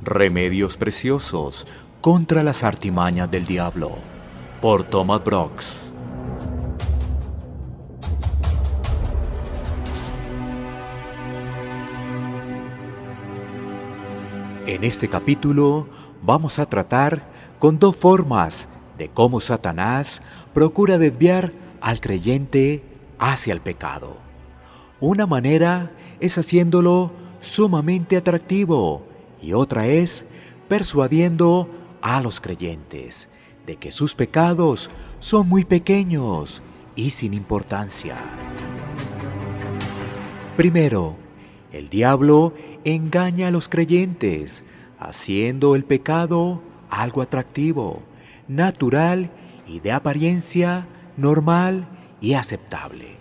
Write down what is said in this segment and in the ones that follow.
Remedios preciosos contra las artimañas del diablo, por Thomas Brooks. En este capítulo vamos a tratar con dos formas de cómo Satanás procura desviar al creyente hacia el pecado. Una manera es haciéndolo sumamente atractivo y otra es persuadiendo a los creyentes de que sus pecados son muy pequeños y sin importancia. Primero, el diablo engaña a los creyentes haciendo el pecado algo atractivo, natural y de apariencia normal y aceptable.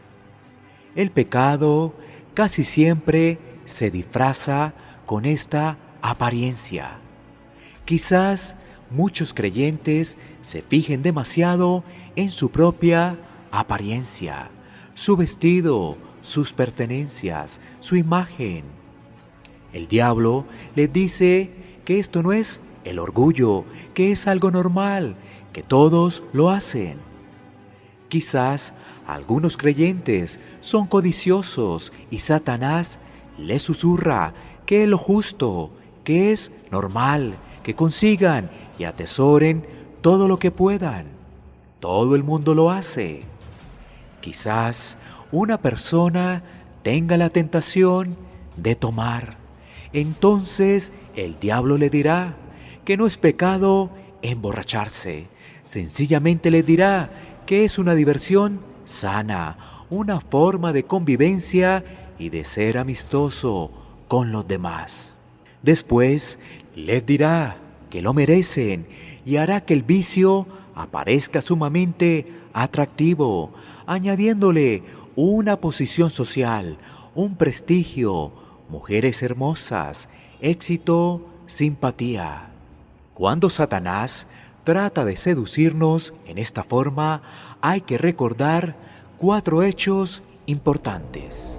El pecado casi siempre se disfraza con esta apariencia. Quizás muchos creyentes se fijen demasiado en su propia apariencia, su vestido, sus pertenencias, su imagen. El diablo les dice que esto no es el orgullo, que es algo normal, que todos lo hacen. Quizás algunos creyentes son codiciosos y Satanás les susurra que es lo justo, que es normal, que consigan y atesoren todo lo que puedan. Todo el mundo lo hace. Quizás una persona tenga la tentación de tomar. Entonces el diablo le dirá que no es pecado emborracharse. Sencillamente le dirá que es una diversión sana, una forma de convivencia y de ser amistoso con los demás. Después les dirá que lo merecen y hará que el vicio aparezca sumamente atractivo, añadiéndole una posición social, un prestigio, mujeres hermosas, éxito, simpatía. Cuando Satanás trata de seducirnos en esta forma, hay que recordar 4 hechos importantes.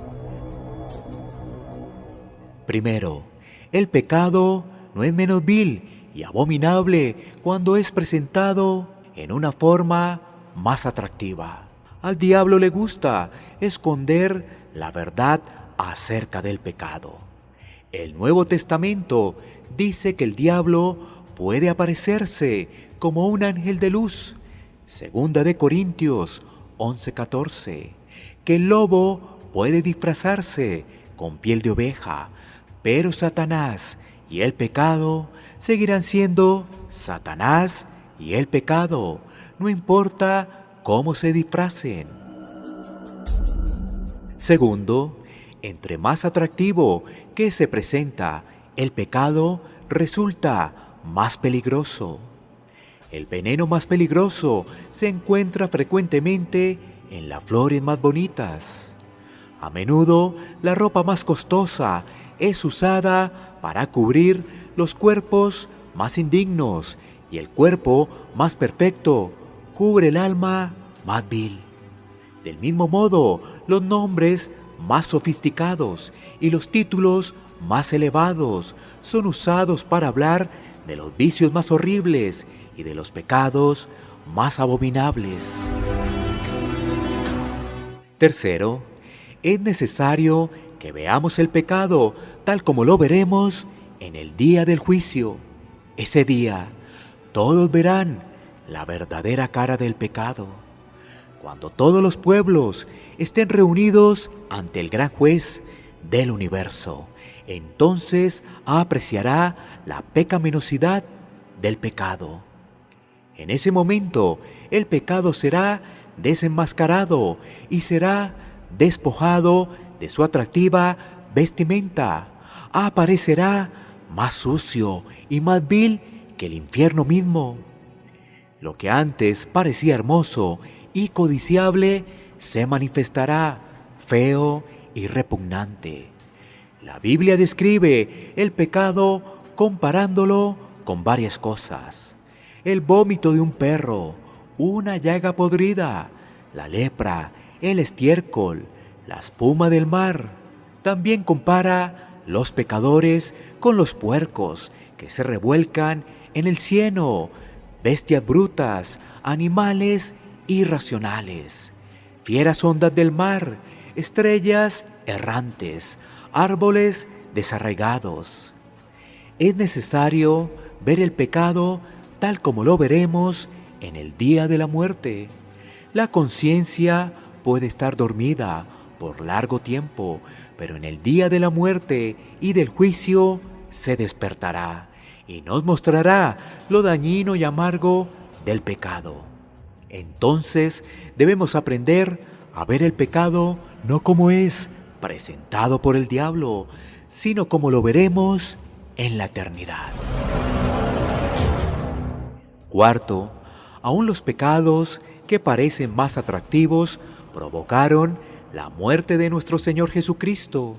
Primero, el pecado no es menos vil y abominable cuando es presentado en una forma más atractiva. Al diablo le gusta esconder la verdad acerca del pecado. El Nuevo Testamento dice que el diablo puede aparecerse como un ángel de luz. Segunda de Corintios 11:14. Que el lobo puede disfrazarse con piel de oveja, pero Satanás y el pecado seguirán siendo Satanás y el pecado, no importa cómo se disfracen. Segundo, entre más atractivo que se presenta el pecado, resulta más peligroso. El veneno más peligroso se encuentra frecuentemente en las flores más bonitas. A menudo, la ropa más costosa es usada para cubrir los cuerpos más indignos y el cuerpo más perfecto cubre el alma más vil. Del mismo modo, los nombres más sofisticados y los títulos más elevados son usados para hablar de los vicios más horribles y de los pecados más abominables. Tercero, es necesario que veamos el pecado tal como lo veremos en el día del juicio. Ese día, todos verán la verdadera cara del pecado. Cuando todos los pueblos estén reunidos ante el gran juez del universo, entonces apreciará la pecaminosidad del pecado. En ese momento, el pecado será desenmascarado y será despojado de su atractiva vestimenta. Aparecerá más sucio y más vil que el infierno mismo. Lo que antes parecía hermoso y codiciable se manifestará feo y repugnante. La Biblia describe el pecado comparándolo con varias cosas: el vómito de un perro, una llaga podrida, la lepra, el estiércol, la espuma del mar. También compara los pecadores con los puercos que se revuelcan en el cieno, bestias brutas, animales irracionales, fieras ondas del mar, estrellas errantes, árboles desarraigados. Es necesario ver el pecado tal como lo veremos en el día de la muerte. La conciencia puede estar dormida por largo tiempo, pero en el día de la muerte y del juicio se despertará y nos mostrará lo dañino y amargo del pecado. Entonces debemos aprender a ver el pecado no como es presentado por el diablo, sino como lo veremos en la eternidad. Cuarto, aún los pecados que parecen más atractivos provocaron la muerte de nuestro Señor Jesucristo.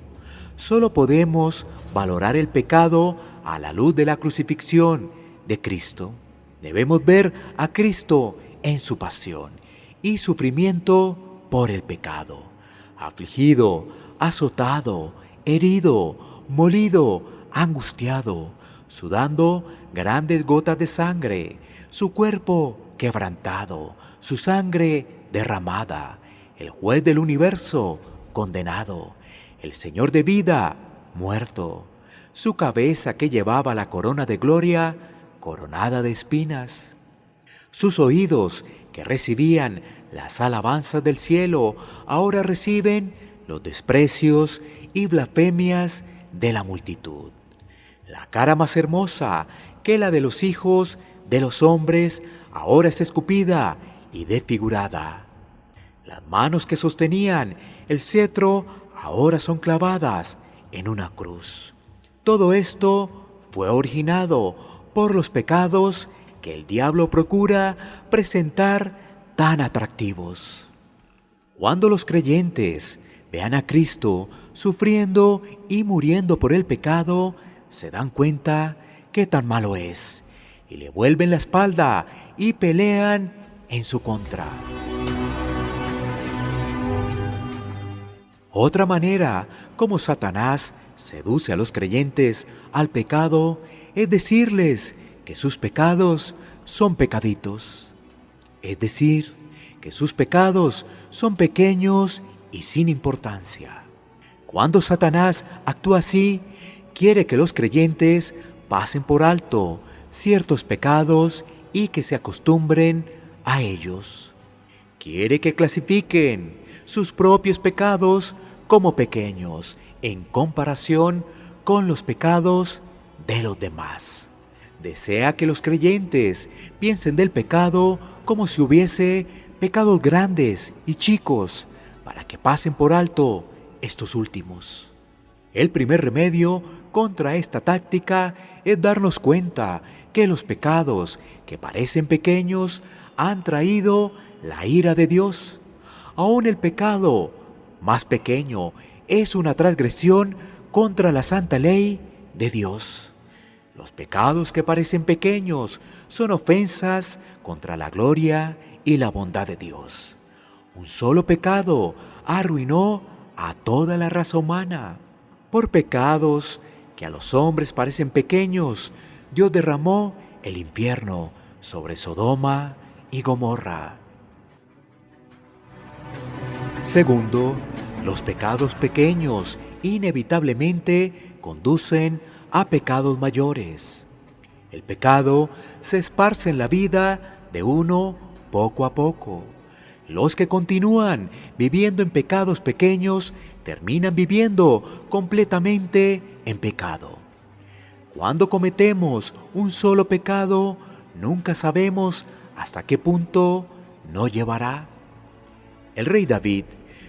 Solo podemos valorar el pecado a la luz de la crucifixión de Cristo. Debemos ver a Cristo en su pasión y sufrimiento por el pecado, afligido, azotado, herido, molido, angustiado, sudando grandes gotas de sangre, su cuerpo quebrantado, su sangre derramada, el juez del universo condenado, el Señor de vida muerto, su cabeza que llevaba la corona de gloria coronada de espinas, sus oídos que recibían las alabanzas del cielo ahora reciben los desprecios y blasfemias de la multitud. La cara más hermosa que la de los hijos de los hombres ahora es escupida y desfigurada. Las manos que sostenían el cetro ahora son clavadas en una cruz. Todo esto fue originado por los pecados que el diablo procura presentar tan atractivos. Cuando los creyentes vean a Cristo sufriendo y muriendo por el pecado, se dan cuenta que tan malo es y le vuelven la espalda y pelean en su contra. Otra manera como Satanás seduce a los creyentes al pecado es decirles que sus pecados son pecaditos, es decir, que sus pecados son pequeños y sin importancia. Cuando Satanás actúa así, quiere que los creyentes pasen por alto ciertos pecados y que se acostumbren a ellos. Quiere que clasifiquen sus propios pecados como pequeños en comparación con los pecados de los demás. Desea que los creyentes piensen del pecado como si hubiese pecados grandes y chicos, para que pasen por alto estos últimos. El primer remedio contra esta táctica es darnos cuenta que los pecados que parecen pequeños han traído la ira de Dios. Aún el pecado más pequeño es una transgresión contra la santa ley de Dios. Los pecados que parecen pequeños son ofensas contra la gloria y la bondad de Dios. Un solo pecado arruinó a toda la raza humana. Por pecados que a los hombres parecen pequeños, Dios derramó el infierno sobre Sodoma y Gomorra. Segundo, los pecados pequeños inevitablemente conducen a pecados mayores. El pecado se esparce en la vida de uno poco a poco. Los que continúan viviendo en pecados pequeños terminan viviendo completamente en pecado. Cuando cometemos un solo pecado, nunca sabemos hasta qué punto nos llevará. El rey David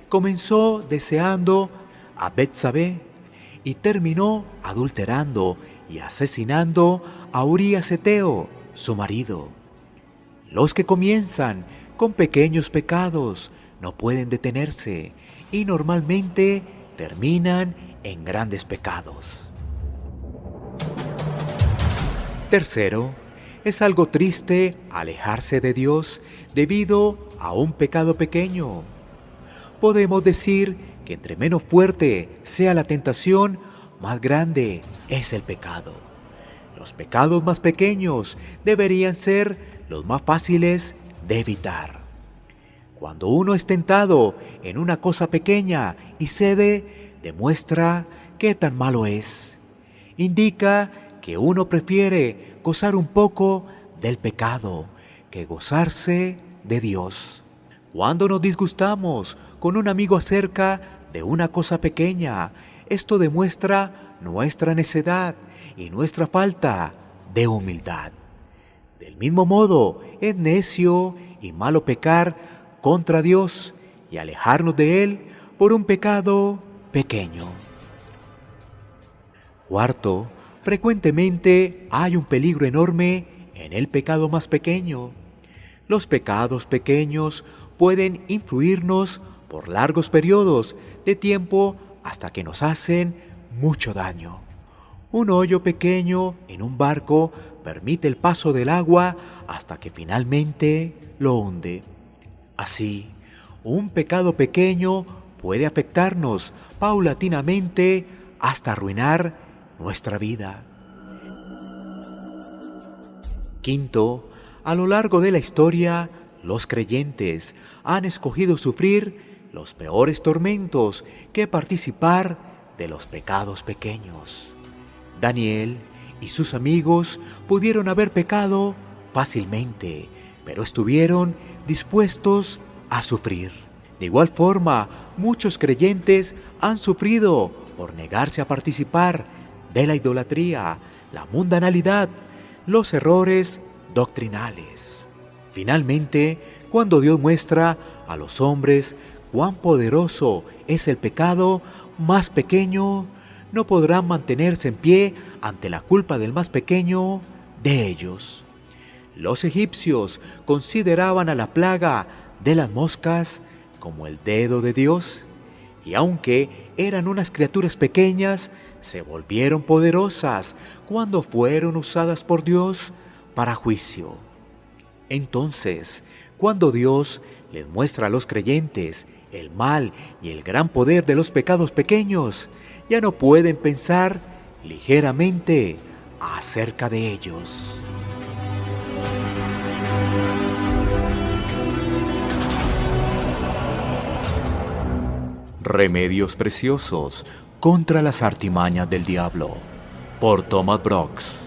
comenzó deseando a Betsabé y terminó adulterando y asesinando a Urías Eteo, su marido. Los que comienzan con pequeños pecados no pueden detenerse y normalmente terminan en grandes pecados. Tercero, es algo triste alejarse de Dios debido a un pecado pequeño. Podemos decir que entre menos fuerte sea la tentación, más grande es el pecado. Los pecados más pequeños deberían ser los más fáciles de evitar. Cuando uno es tentado en una cosa pequeña y cede, demuestra qué tan malo es. Indica que uno prefiere gozar un poco del pecado que gozarse de Dios. Cuando nos disgustamos con un amigo acerca de una cosa pequeña, esto demuestra nuestra necedad y nuestra falta de humildad. Del mismo modo, es necio y malo pecar contra Dios y alejarnos de Él por un pecado pequeño. Cuarto, frecuentemente hay un peligro enorme en el pecado más pequeño. Los pecados pequeños pueden influirnos por largos periodos de tiempo hasta que nos hacen mucho daño. Un hoyo pequeño en un barco permite el paso del agua hasta que finalmente lo hunde. Así, un pecado pequeño puede afectarnos paulatinamente hasta arruinar nuestra vida. Quinto, a lo largo de la historia, los creyentes han escogido sufrir los peores tormentos que participar de los pecados pequeños. Daniel y sus amigos pudieron haber pecado fácilmente, pero estuvieron dispuestos a sufrir. De igual forma, muchos creyentes han sufrido por negarse a participar de la idolatría, la mundanalidad, los errores doctrinales. Finalmente, cuando Dios muestra a los hombres cuán poderoso es el pecado más pequeño, no podrán mantenerse en pie ante la culpa del más pequeño de ellos. Los egipcios consideraban a la plaga de las moscas como el dedo de Dios, y aunque eran unas criaturas pequeñas, se volvieron poderosas cuando fueron usadas por Dios para juicio. Entonces, cuando Dios les muestra a los creyentes el mal y el gran poder de los pecados pequeños, ya no pueden pensar ligeramente acerca de ellos. Remedios preciosos contra las artimañas del diablo, por Thomas Brooks.